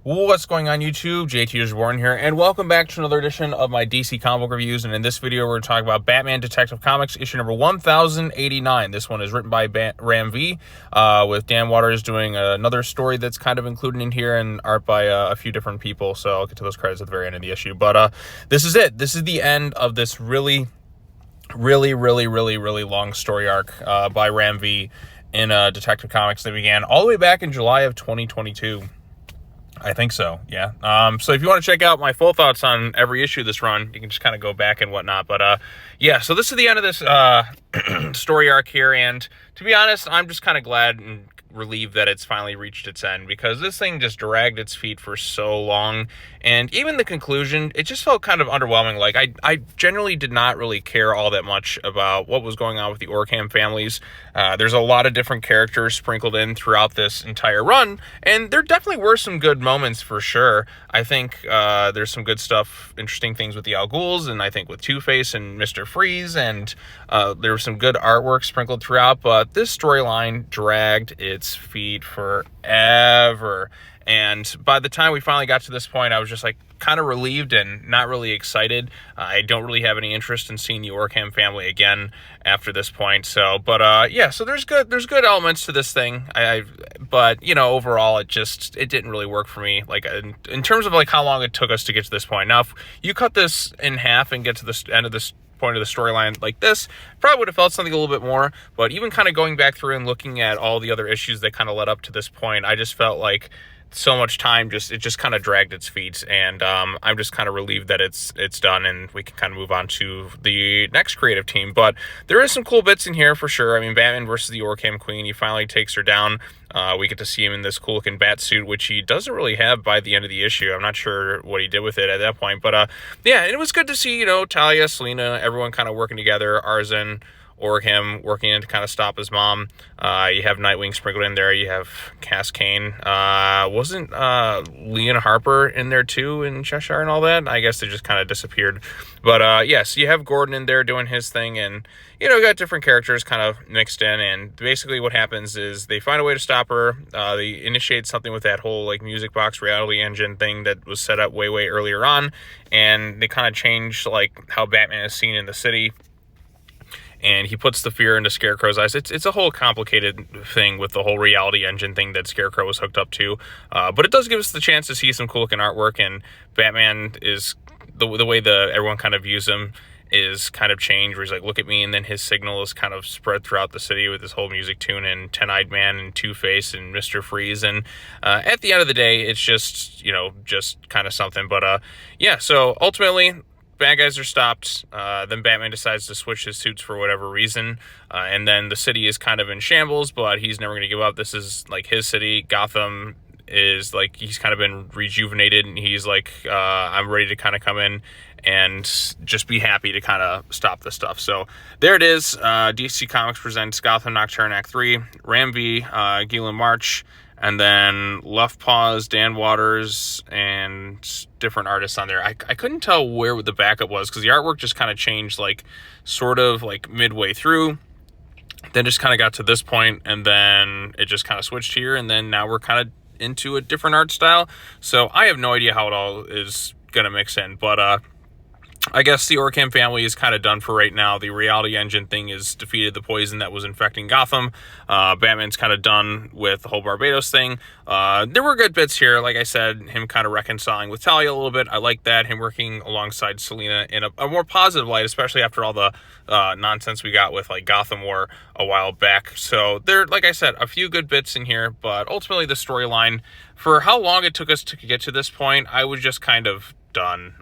What's going on YouTube? JT is Born here, and welcome back to another edition of my DC comic book reviews. And in this video, we're talking about Batman Detective Comics, issue number 1089. This one is written by Ram V, with Dan Waters doing another story that's kind of included in here, and art by a few different people. So I'll get to those credits at the very end of the issue. But this is it. This is the end of this really long story arc by Ram V in Detective Comics that began all the way back in July of 2022. I think so, yeah. So if you want to check out my full thoughts on every issue of this run, you can just kind of go back and whatnot. But yeah, so this is the end of this story arc here, and to be honest, I'm just kind of glad and relieved that it's finally reached its end, because this thing just dragged its feet for so long, and even the conclusion, it just felt kind of underwhelming. Like, I generally did not really care all that much about what was going on with the Orkham families. There's a lot of different characters sprinkled in throughout this entire run, and there definitely were some good moments for sure. I think there's some good stuff, interesting things with the Al Ghuls, and I think with Two-Face and Mr. Freeze, and there was some good artwork sprinkled throughout, but this storyline dragged its feet forever. And by the time we finally got to this point, I was just like kind of relieved and not really excited. I don't really have any interest in seeing the Orkham family again after this point. So, but yeah, so there's good elements to this thing. But you know, overall, it didn't really work for me. Like in terms of like how long it took us to get to this point. Now, if you cut this in half and get to the end of this point of the storyline like this, probably would have felt something a little bit more. But even kind of going back through and looking at all the other issues that kind of led up to this point, I just felt like so much time it just kind of dragged its feet, and I'm just kind of relieved that it's done and we can kind of move on to the next creative team. But there is some cool bits in here for sure. I mean, Batman versus the Orkham Queen, he finally takes her down. We get to see him in this cool looking bat suit, which he doesn't really have by the end of the issue. I'm not sure what he did with it at that point, but yeah, and it was good to see, you know, Talia, Selina, everyone kind of working together, Arzan, Orkham working in to kind of stop his mom. You have Nightwing sprinkled in there. You have Cass Kane. Wasn't Leon Harper in there too in Cheshire and all that? I guess they just kind of disappeared. But yes, you have Gordon in there doing his thing, and you know, you got different characters kind of mixed in, and basically what happens is they find a way to stop her. They initiate something with that whole like music box reality engine thing that was set up way earlier on, and they kind of change like how Batman is seen in the city. And he puts the fear into Scarecrow's eyes. It's a whole complicated thing with the whole reality engine thing that Scarecrow was hooked up to. But it does give us the chance to see some cool looking artwork, and Batman is, the way everyone kind of views him is kind of changed, where he's like, look at me, and then his signal is kind of spread throughout the city with this whole music tune and Ten-Eyed Man and Two-Face and Mr. Freeze. And at the end of the day, it's just, you know, just kind of something. But yeah, so ultimately, bad guys are stopped. Then Batman decides to switch his suits for whatever reason. And then the city is kind of in shambles, but he's never going to give up. This is like his city. Gotham is like, he's kind of been rejuvenated, and he's like, I'm ready to kind of come in and just be happy to kind of stop this stuff. So there it is. DC Comics presents Gotham Nocturne Act 3. Ram V, Gillian March, and then Left Paws, Dan Waters, and different artists on there. I couldn't tell where the backup was, because the artwork just kind of changed, like, sort of, like, midway through. Then just kind of got to this point, and then it just kind of switched here, and then now we're kind of into a different art style. So I have no idea how it all is going to mix in, but I guess the Orkham family is kind of done for right now. The reality engine thing has defeated the poison that was infecting Gotham. Batman's kind of done with the whole Barbados thing. There were good bits here. Like I said, him kind of reconciling with Talia a little bit. I like that. Him working alongside Selina in a more positive light, especially after all the nonsense we got with like Gotham War a while back. So there, like I said, a few good bits in here, but ultimately the storyline, for how long it took us to get to this point, I was just kind of done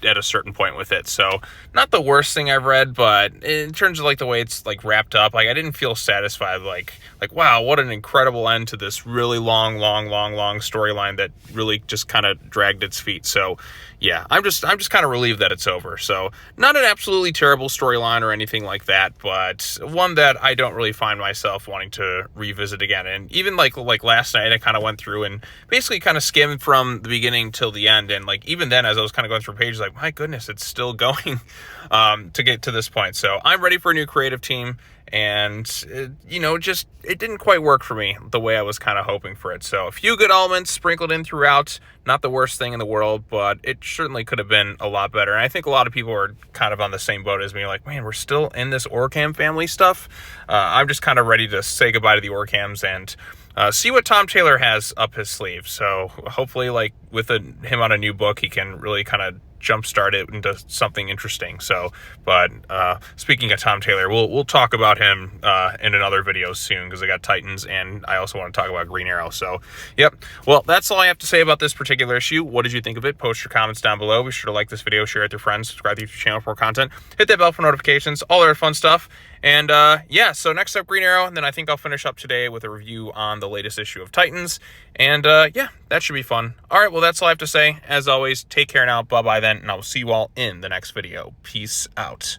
at a certain point with it. So not the worst thing I've read, but in terms of like the way it's like wrapped up, like I didn't feel satisfied. Like wow, what an incredible end to this really long storyline that really just kind of dragged its feet. So yeah, I'm just kind of relieved that it's over. So not an absolutely terrible storyline or anything like that, but one that I don't really find myself wanting to revisit again. And even like last night, I kind of went through and basically kind of skimmed from the beginning till the end. And like even then, as I was kind of going through pages, like, my goodness, it's still going to get to this point. So I'm ready for a new creative team. And, it didn't quite work for me the way I was kind of hoping for it. So a few good elements sprinkled in throughout, not the worst thing in the world, but it certainly could have been a lot better. And I think a lot of people are kind of on the same boat as me, like, man, we're still in this Orcam family stuff. I'm just kind of ready to say goodbye to the Orcams and see what Tom Taylor has up his sleeve. So hopefully, like, with him on a new book, he can really kind of jumpstart it into something interesting. So, but speaking of Tom Taylor, we'll talk about him in another video soon, because I got Titans, and I also want to talk about Green Arrow. So, yep. Well, that's all I have to say about this particular issue. What did you think of it? Post your comments down below. Be sure to like this video, share it with your friends, subscribe to the YouTube channel for more content, hit that bell for notifications, all that fun stuff. And yeah, so next up, Green Arrow, and then I think I'll finish up today with a review on the latest issue of Titans. And yeah, that should be fun. All right, well, that's all I have to say. As always, take care now. Bye-bye then, and I will see you all in the next video. Peace out.